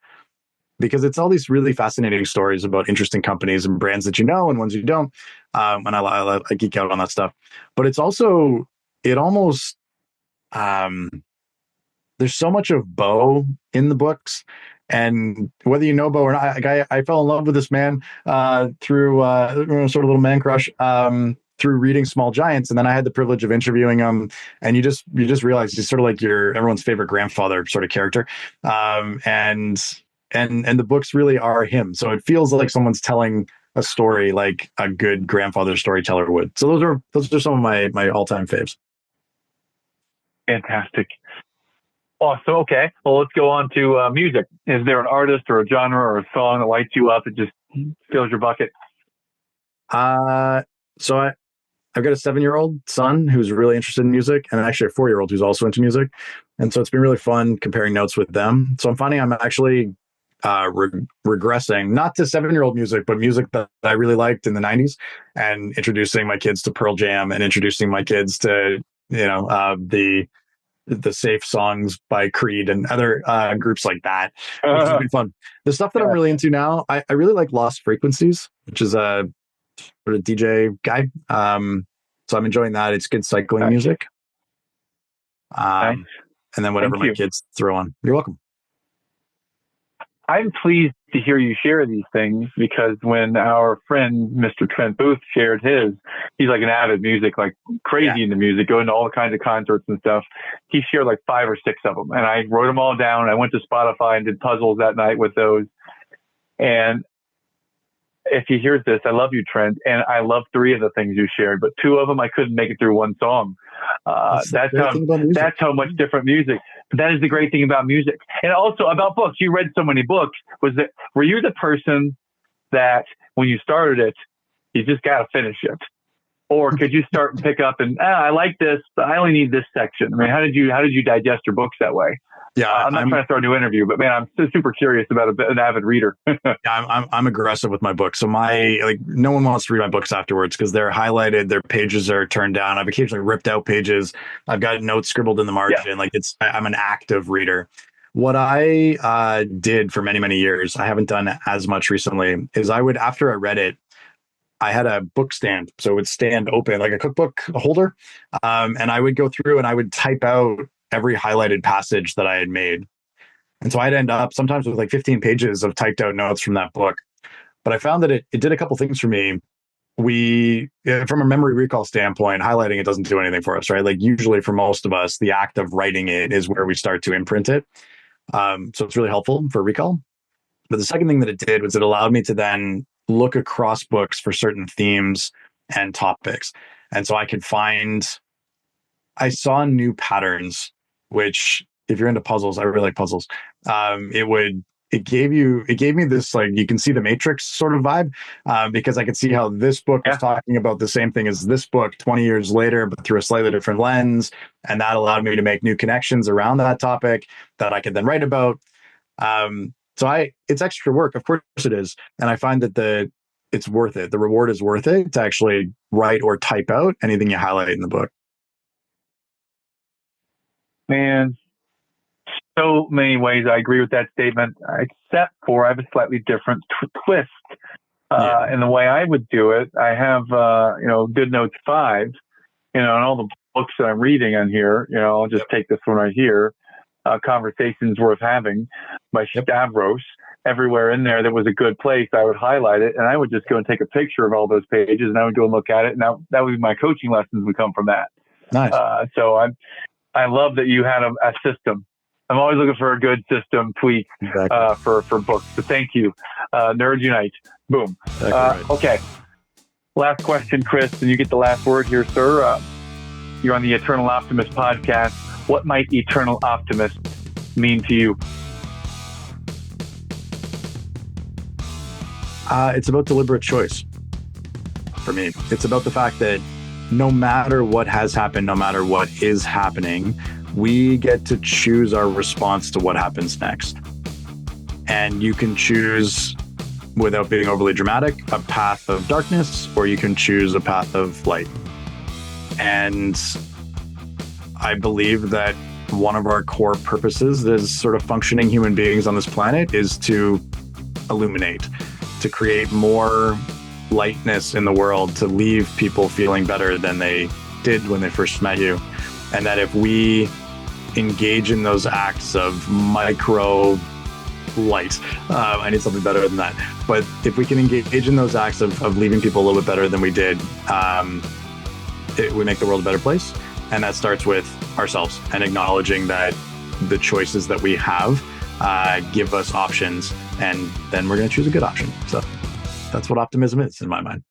because it's all these really fascinating stories about interesting companies and brands that you know and ones you don't. And I geek out on that stuff. But it's also, it almost, there's so much of Bo in the books. And whether you know Bo or not, I fell in love with this man through sort of little man crush through reading Small Giants, and then I had the privilege of interviewing him. And you just realize he's sort of like everyone's favorite grandfather sort of character, and the books really are him. So it feels like someone's telling a story like a good grandfather storyteller would. So those are some of my all-time faves. Fantastic. Awesome. Okay. Well, let's go on to music. Is there an artist or a genre or a song that lights you up? It just fills your bucket. So I've got a 7-year-old son who's really interested in music, and actually a 4-year-old who's also into music. And so it's been really fun comparing notes with them. So I'm finding I'm actually regressing, not to 7-year-old music, but music that I really liked in the 90s, and introducing my kids to Pearl Jam and introducing my kids to, the safe songs by Creed and other groups like that, which has been fun. The stuff that I'm really into now, I really like Lost Frequencies, which is a sort of DJ guy. So I'm enjoying that. It's good cycling music. And then whatever my kids throw on. You're welcome. I'm pleased to hear you share these things, because when our friend Mr. Trent Booth shared his, he's like an avid music, like crazy into music, going to all kinds of concerts and stuff. He shared like 5 or 6 of them, and I wrote them all down. I went to Spotify and did puzzles that night with those. And if he hears this, I love you, Trent, and I love 3 of the things you shared, but 2 of them I couldn't make it through one song. That's how much different music. But that is the great thing about music, and also about books. You read so many books. Were you the person that when you started it, you just got to finish it, or could you start and pick up and I like this, but I only need this section? I mean, how did you digest your books that way? Yeah, I'm not trying to start a new interview, but man, I'm super curious about an avid reader. I'm aggressive with my books. So no one wants to read my books afterwards because they're highlighted, their pages are turned down. I've occasionally ripped out pages. I've got notes scribbled in the margin. I'm an active reader. What I did for many, many years, I haven't done as much recently, is after I read it, I had a book stand. So it would stand open like a cookbook holder. And I would go through and I would type out every highlighted passage that I had made. And so I'd end up sometimes with like 15 pages of typed out notes from that book. But I found that it did a couple things for me. From a memory recall standpoint, highlighting it doesn't do anything for us, right? Like usually for most of us, the act of writing it is where we start to imprint it. So it's really helpful for recall. But the second thing that it did was it allowed me to then look across books for certain themes and topics. And so I saw new patterns, which if you're into puzzles, I really like puzzles. It gave me this, like, you can see the Matrix sort of vibe, because I could see how this book was talking about the same thing as this book 20 years later, but through a slightly different lens. And that allowed me to make new connections around that topic that I could then write about. It's extra work. Of course it is. And I find that it's worth it. The reward is worth it to actually write or type out anything you highlight in the book. Man, so many ways I agree with that statement, except for I have a slightly different twist in the way I would do it. I have, Good Notes 5, and all the books that I'm reading on here, I'll just take this one right here. Conversations Worth Having by Stavros. Everywhere in there that was a good place, I would highlight it, and I would just go and take a picture of all those pages, and I would go and look at it. Now that would be my coaching lessons would come from that. Nice. So I love that you had a system. I'm always looking for a good system tweak for books. So thank you. Nerds Unite. Boom. Right. Okay. Last question, Chris, and you get the last word here, sir. You're on the Eternal Optimist podcast. What might Eternal Optimist mean to you? It's about deliberate choice for me. It's about the fact that no matter what has happened, no matter what is happening, we get to choose our response to what happens next. And you can choose, without being overly dramatic, a path of darkness, or you can choose a path of light. And I believe that one of our core purposes as sort of functioning human beings on this planet is to illuminate, to create more lightness in the world, to leave people feeling better than they did when they first met you. And that if we engage in those acts of micro light, I need something better than that. But if we can engage in those acts of leaving people a little bit better than we did, we make the world a better place. And that starts with ourselves and acknowledging that the choices that we have give us options, and then we're going to choose a good option. So that's what optimism is in my mind.